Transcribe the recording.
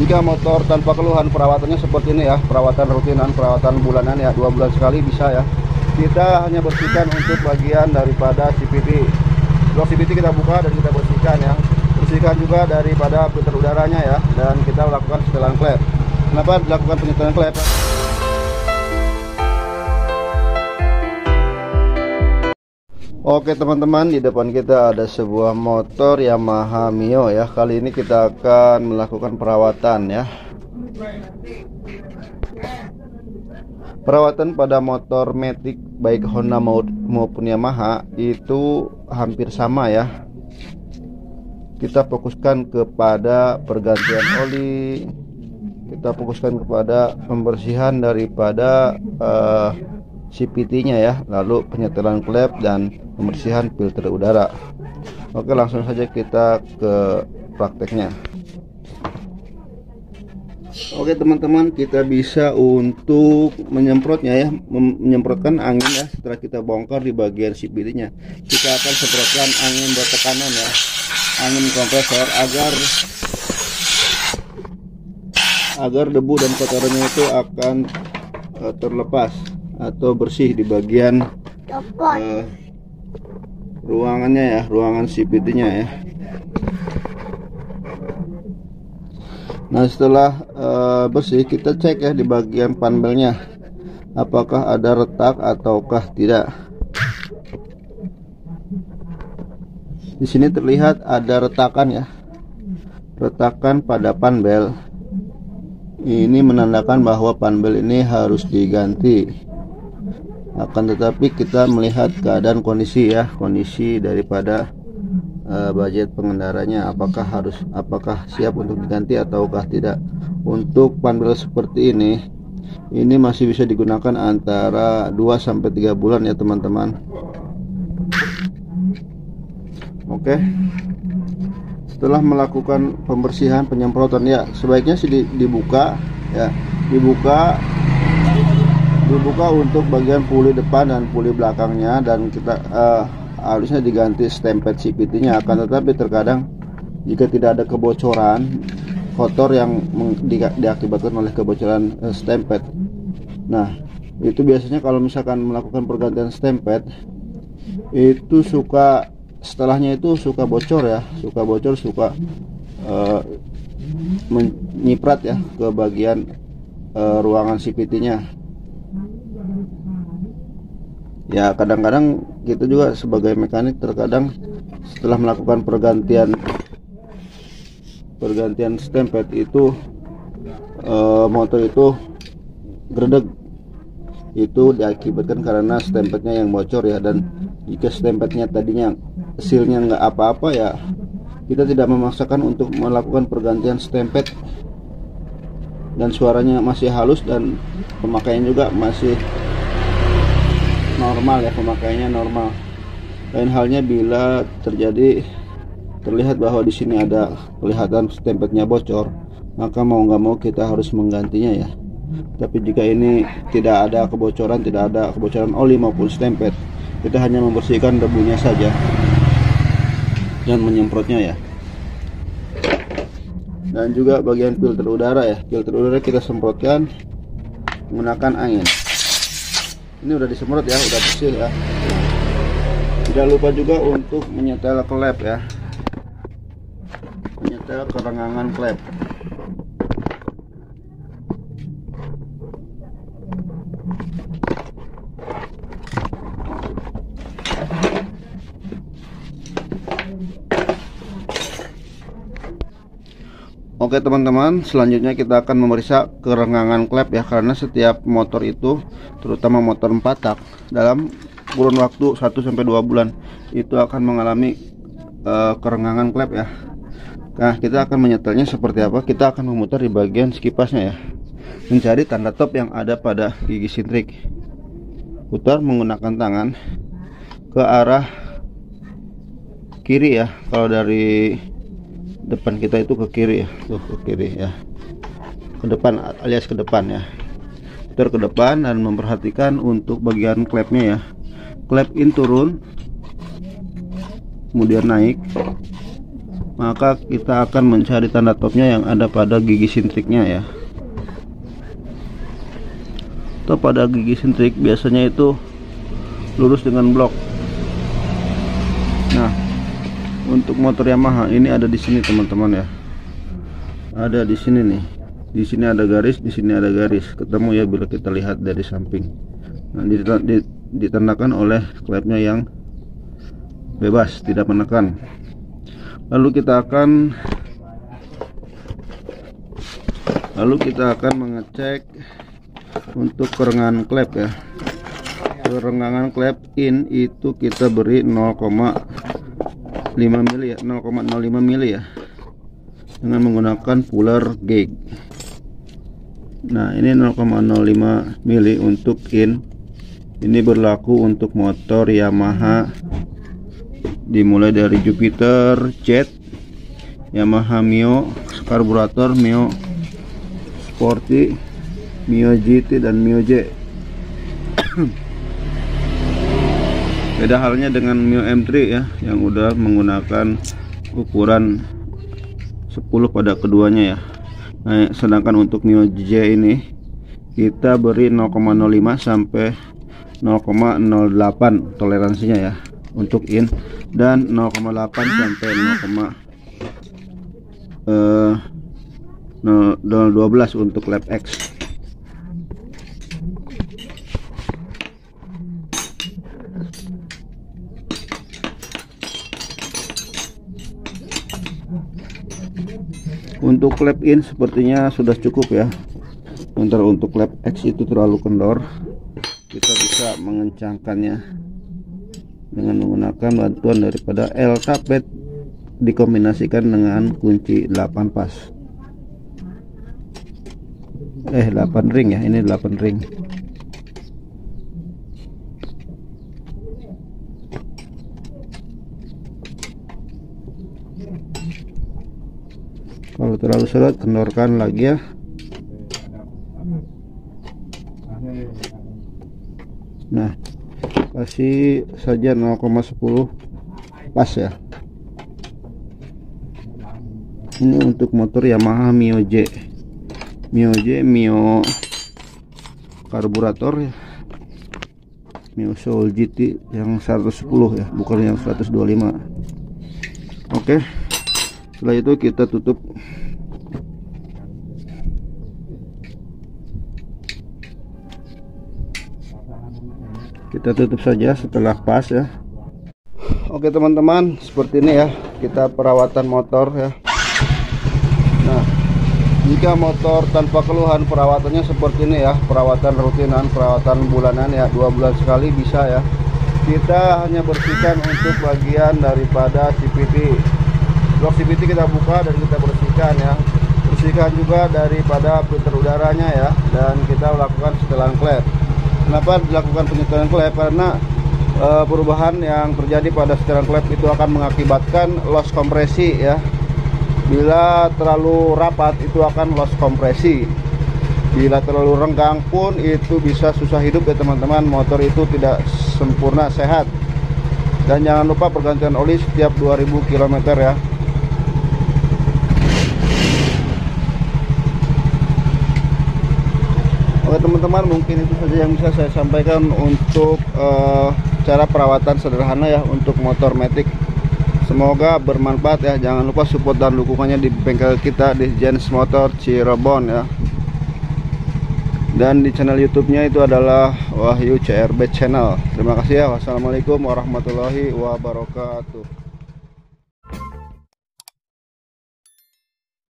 jika motor tanpa keluhan, perawatannya seperti ini ya, perawatan rutinan, perawatan bulanan ya, 2 bulan sekali bisa ya. Kita hanya bersihkan untuk bagian daripada CVT. Blok CVT kita buka dan kita bersihkan ya. Bersihkan juga daripada filter udaranya ya, dan kita lakukan setelan klep. Kenapa dilakukan penyetelan klep? Oke teman-teman, di depan kita ada sebuah motor Yamaha Mio ya. Kali ini kita akan melakukan perawatan ya. Perawatan pada motor Matic baik Honda maupun Yamaha itu hampir sama ya. Kita fokuskan kepada pergantian oli, kita fokuskan kepada pembersihan daripada CVT-nya ya, lalu penyetelan klep dan pembersihan filter udara. Oke, langsung saja kita ke prakteknya. Oke teman-teman, kita bisa untuk menyemprotnya ya, menyemprotkan angin ya. Setelah kita bongkar di bagian CVT-nya, kita akan semprotkan angin bertekanan ya, angin kompresor, agar debu dan kotorannya itu akan terlepas atau bersih di bagian ruangannya ya, ruangan CVT-nya ya. Nah, setelah bersih, kita cek ya di bagian panelnya apakah ada retak ataukah tidak. Di sini terlihat ada retakan ya, retakan pada panel. Ini menandakan bahwa panel ini harus diganti. Akan tetapi kita melihat keadaan kondisi ya, kondisi daripada budget pengendaranya, apakah siap untuk diganti ataukah tidak. Untuk panel seperti ini masih bisa digunakan antara 2-3 bulan ya teman-teman. Oke, setelah melakukan pembersihan penyemprotan ya, sebaiknya sih dibuka ya, dibuka untuk bagian puli depan dan puli belakangnya, dan kita harusnya diganti stempet CVT-nya. Akan tetapi terkadang jika tidak ada kebocoran kotor yang diakibatkan oleh kebocoran stempet, nah itu biasanya kalau misalkan melakukan pergantian stempet itu setelahnya itu suka bocor ya, suka menyiprat ya ke bagian ruangan CVT-nya. Ya, kadang-kadang kita juga sebagai mekanik terkadang setelah melakukan pergantian stempet itu motor itu gredeg. Itu diakibatkan karena stempetnya yang bocor ya, dan jika stempetnya tadinya sealnya nggak apa-apa ya, kita tidak memaksakan untuk melakukan pergantian stempet, dan suaranya masih halus dan pemakaian juga masih normal ya, pemakaiannya normal. Lain halnya bila terlihat bahwa di sini ada kelihatan stempetnya bocor, maka mau nggak mau kita harus menggantinya ya. Tapi jika ini tidak ada kebocoran oli maupun stempet, kita hanya membersihkan debunya saja dan menyemprotnya ya. Dan juga bagian filter udara ya, filter udara kita semprotkan menggunakan angin. Ini udah disemprot ya, udah bersih ya. Tidak lupa juga untuk menyetel klep ya, menyetel kerenggangan klep. Oke teman-teman, selanjutnya kita akan memeriksa kerenggangan klep ya, karena setiap motor itu, terutama motor 4 tak, dalam kurun waktu 1-2 bulan itu akan mengalami kerenggangan klep ya. Nah, kita akan menyetelnya seperti apa? Kita akan memutar di bagian skipasnya ya, mencari tanda top yang ada pada gigi sintrik. Putar menggunakan tangan ke arah kiri ya, kalau dari depan kita itu ke kiri ya, tuh ke kiri ya, ke depan alias ke depan ya. Putar ke depan dan memperhatikan untuk bagian klepnya ya. Klep in turun, kemudian naik, maka kita akan mencari tanda topnya yang ada pada gigi sintriknya ya, atau pada gigi sintrik biasanya itu lurus dengan blok. Nah, untuk motor Yamaha ini ada di sini teman-teman ya, ada di sini nih, di sini ada garis, di sini ada garis, ketemu ya bila kita lihat dari samping. Nah, ditandakan oleh klepnya yang bebas, tidak menekan. Lalu kita akan mengecek untuk kerengan klep ya. Kerenggangan klep in itu kita beri 0,5 mili ya, 0,05 mili ya, dengan menggunakan puller gauge. Nah, ini 0,05 mili untuk in. Ini berlaku untuk motor Yamaha dimulai dari Jupiter, Jet, Yamaha Mio, karburator Mio Sporty, Mio GT, dan Mio J. Beda halnya dengan Mio M3 ya, yang udah menggunakan ukuran 10 pada keduanya ya. Nah, sedangkan untuk Mio J ini kita beri 0,05 sampai 0,08 toleransinya ya untuk in, dan 0,8 sampai 0,12 untuk lap X. Untuk lap in sepertinya sudah cukup ya. Sementara untuk lap X itu terlalu kendor, kita bisa mengencangkannya dengan menggunakan bantuan daripada L tapet dikombinasikan dengan kunci 8 pas. 8 ring ya, ini 8 ring. Kalau terlalu seret, kendorkan lagi ya. Nah, kasih saja 0,10 pas ya. Ini untuk motor Yamaha Mio J, Mio karburator ya, Mio Soul GT yang 110 ya, bukan yang 125. Oke, setelah itu kita tutup. Kita tutup saja setelah pas ya. Oke teman-teman, seperti ini ya kita perawatan motor ya. Nah, jika motor tanpa keluhan, perawatannya seperti ini ya, perawatan rutinan, perawatan bulanan ya, 2 bulan sekali bisa ya. Kita hanya bersihkan untuk bagian daripada CVT. Blok CVT kita buka dan kita bersihkan ya. Bersihkan juga daripada filter udaranya ya, dan kita lakukan setelan klep. Kenapa dilakukan penyetelan klep? Karena perubahan yang terjadi pada setelan klep itu akan mengakibatkan loss kompresi ya. Bila terlalu rapat itu akan loss kompresi. Bila terlalu renggang pun itu bisa susah hidup ya teman-teman. Motor itu tidak sempurna sehat. Dan jangan lupa pergantian oli setiap 2000 km ya. Oke teman-teman, mungkin itu saja yang bisa saya sampaikan untuk cara perawatan sederhana ya untuk motor Matic. Semoga bermanfaat ya. Jangan lupa support dan dukungannya di bengkel kita di Jens Motor Cirebon ya. Dan di channel YouTube-nya itu adalah Wahyu CRB Channel. Terima kasih ya. Wassalamualaikum warahmatullahi wabarakatuh.